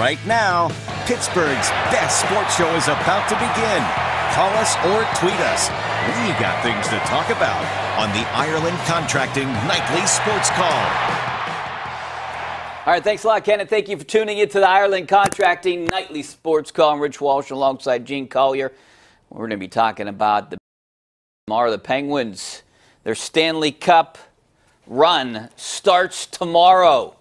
right now. Pittsburgh's best sports show is about to begin. Call us or tweet us. We got things to talk about on the Ireland Contracting Nightly Sports Call. All right, thanks a lot, Ken, and thank you for tuning in to the Ireland Contracting Nightly Sports Call. I'm Rich Walsh alongside Gene Collier. We're going to be talking about the Penguins. Their Stanley Cup run starts tomorrow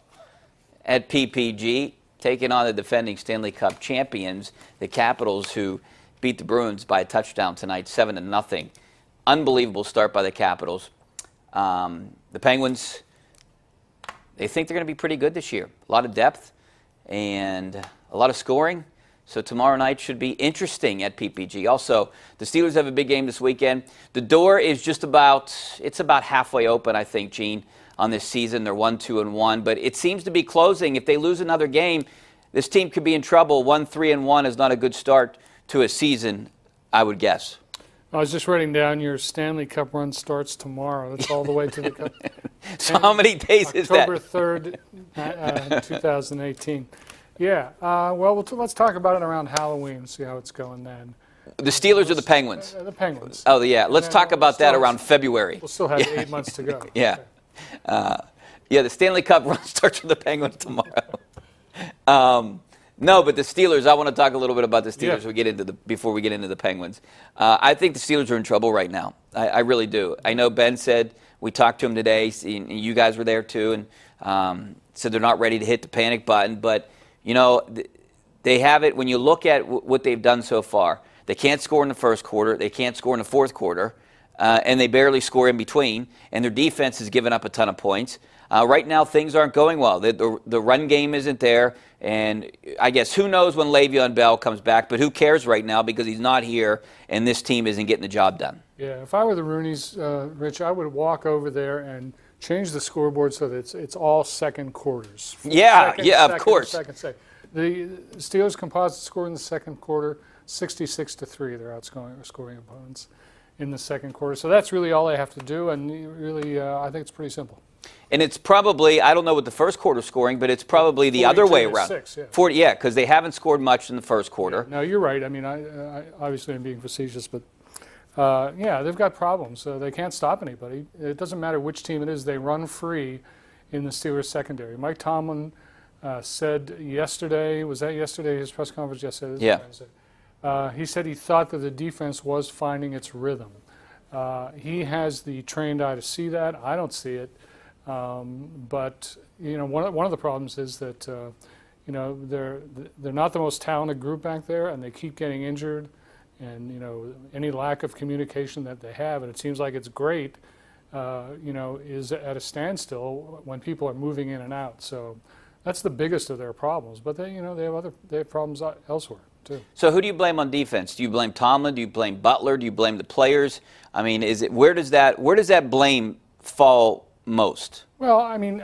at PPG, taking on the defending Stanley Cup champions, the Capitals, who beat the Bruins by a touchdown tonight, 7-0. Unbelievable start by the Capitals. The Penguins, they think they're going to be pretty good this year. A lot of depth and a lot of scoring. So tomorrow night should be interesting at PPG. Also, the Steelers have a big game this weekend. The door is it's about halfway open, I think, Gene, on this season. They're 1-2-1, but it seems to be closing. If they lose another game, this team could be in trouble. 1-3-1 is not a good start to a season, I would guess. I was just writing down your Stanley Cup run starts tomorrow. That's all the way to the Cup. So how many days is that? October 3rd, 2018. Yeah. Well, let's talk about it around Halloween, see how it's going then. The Steelers or the Penguins? The Penguins. Oh, yeah. Let's talk about that around February. We'll still have 8 months to go. Yeah. Okay. Yeah, the Stanley Cup run starts with the Penguins tomorrow. No, but the Steelers, I want to talk a little bit about the Steelers before we get into the Penguins. I think the Steelers are in trouble right now. I really do. I know Ben said, we talked to him today, and you guys were there too, and said they're not ready to hit the panic button. But, you know, they have it. When you look at what they've done so far, they can't score in the first quarter. They can't score in the fourth quarter. And they barely score in between. And their defense has given up a ton of points. Right now, things aren't going well. The run game isn't there. And I guess who knows when Le'Veon Bell comes back, but who cares right now because he's not here and this team isn't getting the job done. Yeah, if I were the Rooneys, Rich, I would walk over there and change the scoreboard so that it's all second quarters. Of course. Second. The Steelers composite score in the second quarter, 66-3. They're outscoring opponents in the second quarter. So that's really all they have to do, and really I think it's pretty simple. And it's probably, I don't know what the first quarter scoring, but it's probably the other way around. 6, yeah. 40, yeah, because they haven't scored much in the first quarter. Yeah, no, you're right. I mean, I obviously am being facetious, but yeah, they've got problems. They can't stop anybody. It doesn't matter which team it is. They run free in the Steelers secondary. Mike Tomlin said yesterday, was that yesterday, his press conference yesterday? Yeah. He said he thought that the defense was finding its rhythm. He has the trained eye to see that. I don't see it. But you know, one of the problems is that you know, they're not the most talented group back there, and they keep getting injured. And you know, any lack of communication that they have, and it seems like it's great, you know, is at a standstill when people are moving in and out. So that's the biggest of their problems. But they, you know, they have problems elsewhere too. So who do you blame on defense? Do you blame Tomlin? Do you blame Butler? Do you blame the players? I mean, where does that blame fall most? Well, I mean,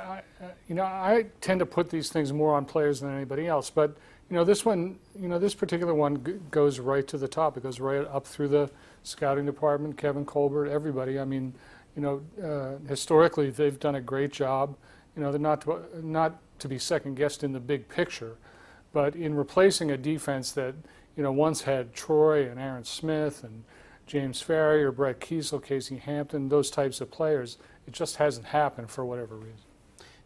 you know, I tend to put these things more on players than anybody else. But you know, this one, you know, this particular one goes right to the top. It goes right up through the scouting department, Kevin Colbert, everybody. I mean, you know, historically they've done a great job. You know, they're not to be second guessed in the big picture, but in replacing a defense that, you know, once had Troy and Aaron Smith and James Farrier, Brett Kiesel, Casey Hampton, those types of players, it just hasn't happened for whatever reason.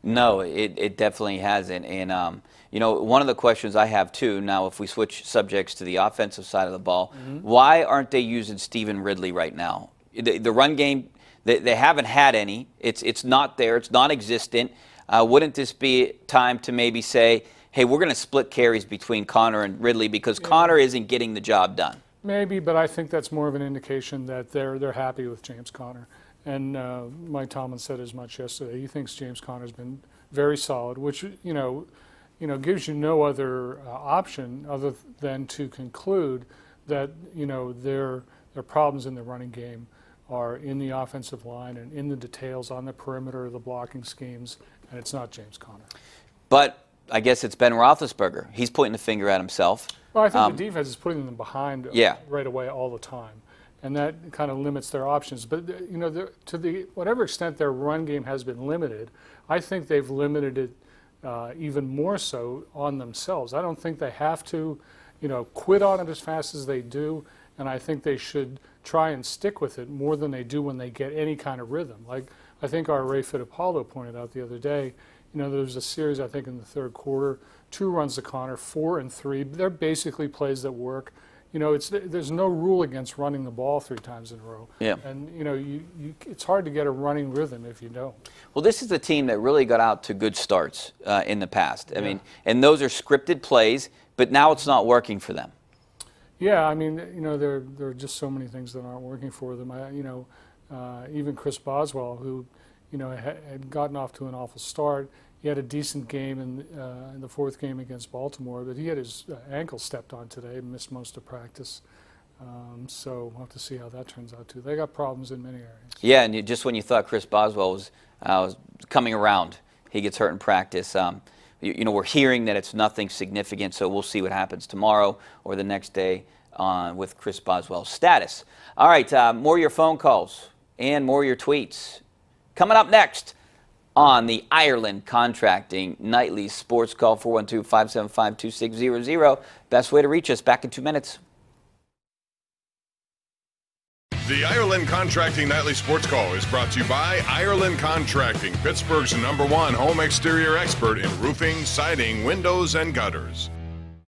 No, it definitely hasn't. And, you know, one of the questions I have, too, now if we switch subjects to the offensive side of the ball, why aren't they using Stephen Ridley right now? The run game, they haven't had any. It's not there. It's non-existent. Wouldn't this be time to maybe say, hey, we're going to split carries between Connor and Ridley because Connor isn't getting the job done? Maybe, but I think that's more of an indication that they're happy with James Conner. And Mike Tomlin said as much yesterday. He thinks James Conner's been very solid, which you know gives you no other option other than to conclude that you know their problems in the running game are in the offensive line and in the details on the perimeter of the blocking schemes, and it's not James Conner. But I guess it's Ben Roethlisberger. He's pointing the finger at himself. Well, I think the defense is putting them behind right away all the time. And that kind of limits their options. But you know, to whatever extent their run game has been limited, I think they've limited it even more so on themselves. I don't think they have to, quit on it as fast as they do, and I think they should try and stick with it more than they do when they get any kind of rhythm. Like I think our Ray Fittipaldo pointed out the other day, there was a series, I think, in the third quarter, 2 runs to Connor, 4 and 3. They're basically plays that work. There's no rule against running the ball 3 times in a row. Yeah. And, it's hard to get a running rhythm if you don't. Well, this is a team that really got out to good starts in the past. I mean, and those are scripted plays, but now it's not working for them. Yeah, I mean, there are just so many things that aren't working for them. Even Chris Boswell, who, had gotten off to an awful start. He had a decent game in the 4th game against Baltimore, but he had his ankle stepped on today, missed most of practice. So we'll have to see how that turns out, too. They got problems in many areas. Yeah, and just when you thought Chris Boswell was coming around, he gets hurt in practice. We're hearing that it's nothing significant, so we'll see what happens tomorrow or the next day with Chris Boswell's status. All right, more of your phone calls and more of your tweets. Coming up next on the Ireland Contracting Nightly Sports Call, 412-575-2600. Best way to reach us, back in 2 minutes. The Ireland Contracting Nightly Sports Call is brought to you by Ireland Contracting, Pittsburgh's #1 home exterior expert in roofing, siding, windows, and gutters.